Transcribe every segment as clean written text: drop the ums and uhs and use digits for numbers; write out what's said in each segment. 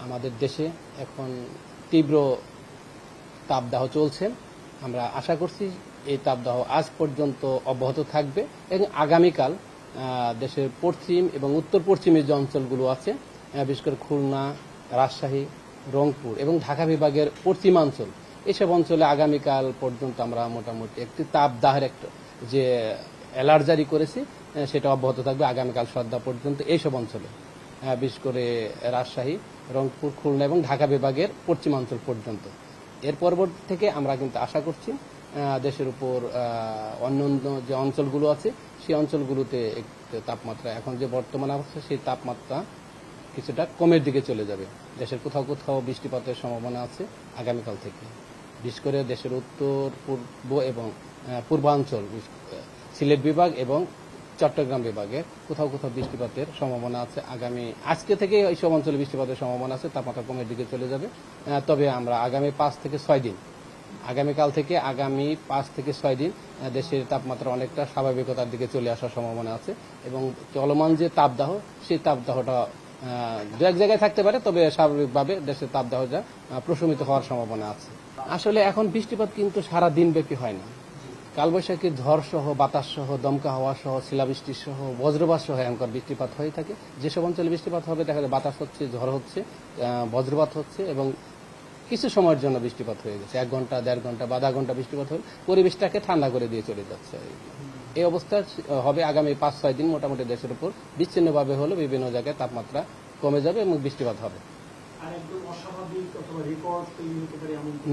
আমাদের দেশে এখন তীব্র তাপদাহ চলছে। আমরা আশা করছি এই তাপদাহ আজ পর্যন্ত অব্যাহত থাকবে এবং আগামীকাল দেশের পশ্চিম এবং উত্তর পশ্চিমের যে অঞ্চলগুলো আছে, বিশেষ করে খুলনা, রাজশাহী, রংপুর এবং ঢাকা বিভাগের পশ্চিমাঞ্চল, এসব অঞ্চলে আগামীকাল পর্যন্ত আমরা মোটামুটি একটি তাপদাহের একটা যে অ্যালার্ট জারি করেছি সেটা অব্যাহত থাকবে আগামীকাল সন্ধ্যা পর্যন্ত এইসব অঞ্চলে, বিশেষ করে রাজশাহী, রংপুর, খুলনা এবং ঢাকা বিভাগের পশ্চিমাঞ্চল পর্যন্ত। এর পরবর্তী থেকে আমরা কিন্তু আশা করছি দেশের উপর অন্যান্য যে অঞ্চলগুলো আছে সেই অঞ্চলগুলোতে তাপমাত্রা এখন যে বর্তমান অবস্থা সেই তাপমাত্রা কিছুটা কমের দিকে চলে যাবে। দেশের কোথাও কোথাও বৃষ্টিপাতের সম্ভাবনা আছে আগামীকাল থেকে, বিশেষ করে দেশের উত্তর পূর্ব এবং পূর্বাঞ্চল, সিলেট বিভাগ এবং চট্টগ্রাম বিভাগে কোথাও কোথাও বৃষ্টিপাতের সম্ভাবনা আছে। আজকে থেকে এইসব অঞ্চলে বৃষ্টিপাতের সম্ভাবনা আছে, তাপমাত্রা কমের দিকে চলে যাবে। তবে আমরা আগামী 5 থেকে 6 দিন, আগামীকাল থেকে আগামী 5 থেকে 6 দিন দেশের তাপমাত্রা অনেকটা স্বাভাবিকতার দিকে চলে আসার সম্ভাবনা আছে এবং চলমান যে তাপদাহ সেই তাপদাহটা দু এক জায়গায় থাকতে পারে, তবে স্বাভাবিকভাবে দেশের তাপদাহটা প্রশমিত হওয়ার সম্ভাবনা আছে। আসলে এখন বৃষ্টিপাত কিন্তু সারা দিন ব্যাপী হয় না। কালবৈশাখীর ঝড় সহ, বাতাস সহ, দমকা হাওয়া সহ, শিলাবৃষ্টি সহ, বজ্রপাত সহ এখনকার বৃষ্টিপাত হয়ে থাকে। যেসব অঞ্চলে বৃষ্টিপাত হবে দেখা যায় বাতাস হচ্ছে, ঝড় হচ্ছে, বজ্রপাত হচ্ছে এবং কিছু সময়ের জন্য বৃষ্টিপাত হয়ে গেছে, 1 ঘন্টা, 1.5 ঘন্টা বা আধা ঘন্টা বৃষ্টিপাত হলে পরিবেশটাকে ঠান্ডা করে দিয়ে চলে যাচ্ছে। এই অবস্থা হবে আগামী 5-6 দিন। মোটামুটি দেশের উপর বিচ্ছিন্নভাবে হলে বিভিন্ন জায়গায় তাপমাত্রা কমে যাবে এবং বৃষ্টিপাত হবে।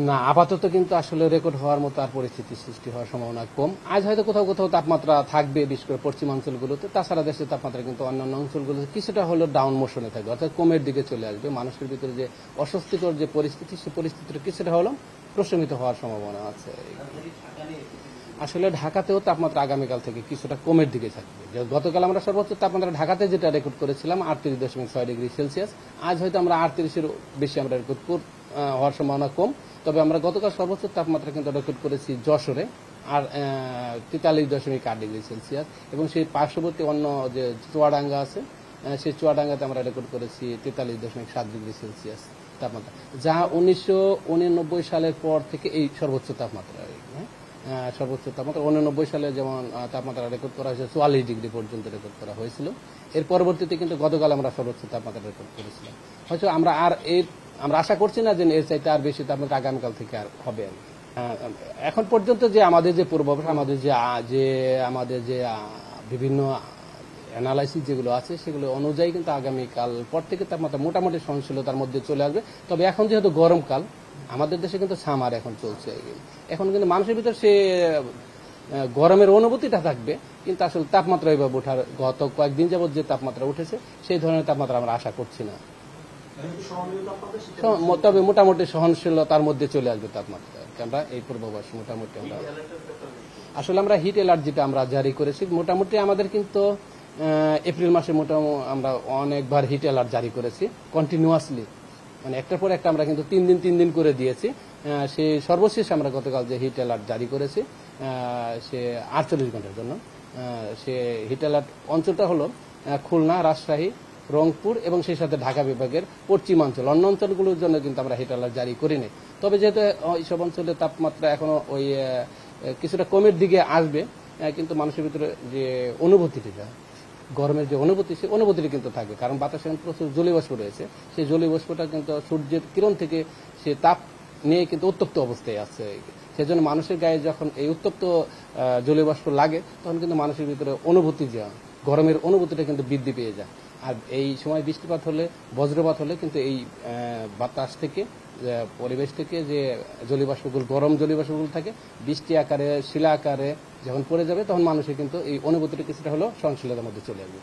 না, আপাতত কিন্তু আসলে রেকর্ড হওয়ার মতো আর পরিস্থিতি সৃষ্টি হওয়ার সম্ভাবনা কম। আজ হয়তো কোথাও কোথাও তাপমাত্রা থাকবে, বিশেষ করে পশ্চিমাঞ্চলগুলোতে। তাছাড়া দেশের তাপমাত্রা কিন্তু অন্যান্য অঞ্চলগুলোতে কিছুটা হলো ডাউন মোশনে থাকবে, অর্থাৎ কমের দিকে চলে আসবে। মানুষের ভিতরে যে অস্বস্তিকর যে পরিস্থিতি, সেই পরিস্থিতিটা কিছুটা হলো প্রশমিত হওয়ার সম্ভাবনা আছে। আসলে ঢাকাতেও তাপমাত্রা আগামীকাল থেকে কিছুটা কমের দিকে থাকবে। গতকাল আমরা সর্বোচ্চ তাপমাত্রা ঢাকাতে যেটা রেকর্ড করেছিলাম 38.6 ডিগ্রি সেলসিয়াস, আজ হয়তো আমরা 38-এর বেশি আমরা রেকর্ড হওয়ার সম্ভাবনা কম। তবে আমরা গতকাল সর্বোচ্চ তাপমাত্রা কিন্তু রেকর্ড করেছি যশোরে আর 43.8 ডিগ্রি সেলসিয়াস এবং সেই পার্শ্ববর্তী অন্য যে চুয়াডাঙ্গা আছে সেই চুয়াডাঙ্গাতে আমরা রেকর্ড করেছি 43.7 ডিগ্রি সেলসিয়াস তাপমাত্রা, যা 1989 সালের পর থেকে এই সর্বোচ্চ তাপমাত্রা। সর্বোচ্চ তাপমাত্রা 89 সালে যেমন তাপমাত্রা রেকর্ড করা হয়েছে 44 ডিগ্রি পর্যন্ত রেকর্ড করা হয়েছিল। এর পরবর্তীতে কিন্তু গতকাল আমরা সর্বোচ্চ তাপমাত্রা রেকর্ড করেছিলাম। হয়তো আমরা আশা করছি না যে এর চাইতে আর বেশি তাপমাত্রা আগামীকাল থেকে আর হবে। এখন পর্যন্ত যে আমাদের যে পূর্বাভাস, আমাদের যে বিভিন্ন অ্যানালাইসিস যেগুলো আছে সেগুলো অনুযায়ী কিন্তু আগামীকাল পর থেকে তাপমাত্রা মোটামুটি সহনশীলতার মধ্যে চলে আসবে। তবে এখন যেহেতু গরমকাল, আমাদের দেশে কিন্তু সামার এখন চলছে, এখন কিন্তু মানুষের ভিতর সে গরমের অনুভূতিটা থাকবে, কিন্তু আসলে তাপমাত্রা এইভাবে ওঠার গত কয়েকদিন যাবত যে তাপমাত্রা উঠেছে সেই ধরনের তাপমাত্রা আমরা আশা করছি না। তবে মোটামুটি সহনশীলতার মধ্যে চলে আসবে তাপমাত্রা, আমরা এই পূর্বাভাস মোটামুটি আমরা হিট অ্যালার্ট যেটা আমরা জারি করেছি, মোটামুটি আমাদের কিন্তু এপ্রিল মাসে মোটামুটি আমরা অনেকবার হিট অ্যালার্ট জারি করেছি কন্টিনিউয়াসলি, মানে একটার পর একটা আমরা কিন্তু 3 দিন করে দিয়েছি। সেই সর্বশেষ আমরা গতকাল যে হিট অ্যালার্ট জারি করেছি সে 48 ঘন্টার জন্য। সে হিট অ্যালার্ট অঞ্চলটা হলো খুলনা, রাজশাহী, রংপুর এবং সেই সাথে ঢাকা বিভাগের পশ্চিমাঞ্চল। অন্য অঞ্চলগুলোর জন্য কিন্তু আমরা হিট অ্যালার্ট জারি করিনি। তবে যেহেতু এইসব অঞ্চলে তাপমাত্রা এখনো ওই কিছুটা কমের দিকে আসবে, কিন্তু মানুষের ভিতরে যে অনুভূতিটা, গরমের যে অনুভূতি, সেই অনুভূতিটা কিন্তু থাকবে, কারণ বাতাসে প্রচুর জলীয়বাষ্প রয়েছে। সেই জলীয়বাষ্পটা কিন্তু সূর্যের কিরণ থেকে সে তাপ নিয়ে কিন্তু উত্তপ্ত অবস্থায় আছে। সেজন্য মানুষের গায়ে যখন এই উত্তপ্ত জলীয়বাষ্প লাগে তখন কিন্তু মানুষের ভিতরে অনুভূতি, যে গরমের অনুভূতিটা কিন্তু বৃদ্ধি পেয়ে যায়। আর এই সময় বৃষ্টিপাত হলে, বজ্রপাত হলে কিন্তু এই বাতাস থেকে, পরিবেশ থেকে যে জলীয়বাষ্পগুলো, গরম জলীয়বাষ্পগুলো থাকে, বৃষ্টি আকারে, শিলা আকারে যখন পড়ে যাবে তখন মানুষের কিন্তু এই অনুভূতিটা কিছুটা হলেও সহনশীলতার মধ্যে চলে আসবে।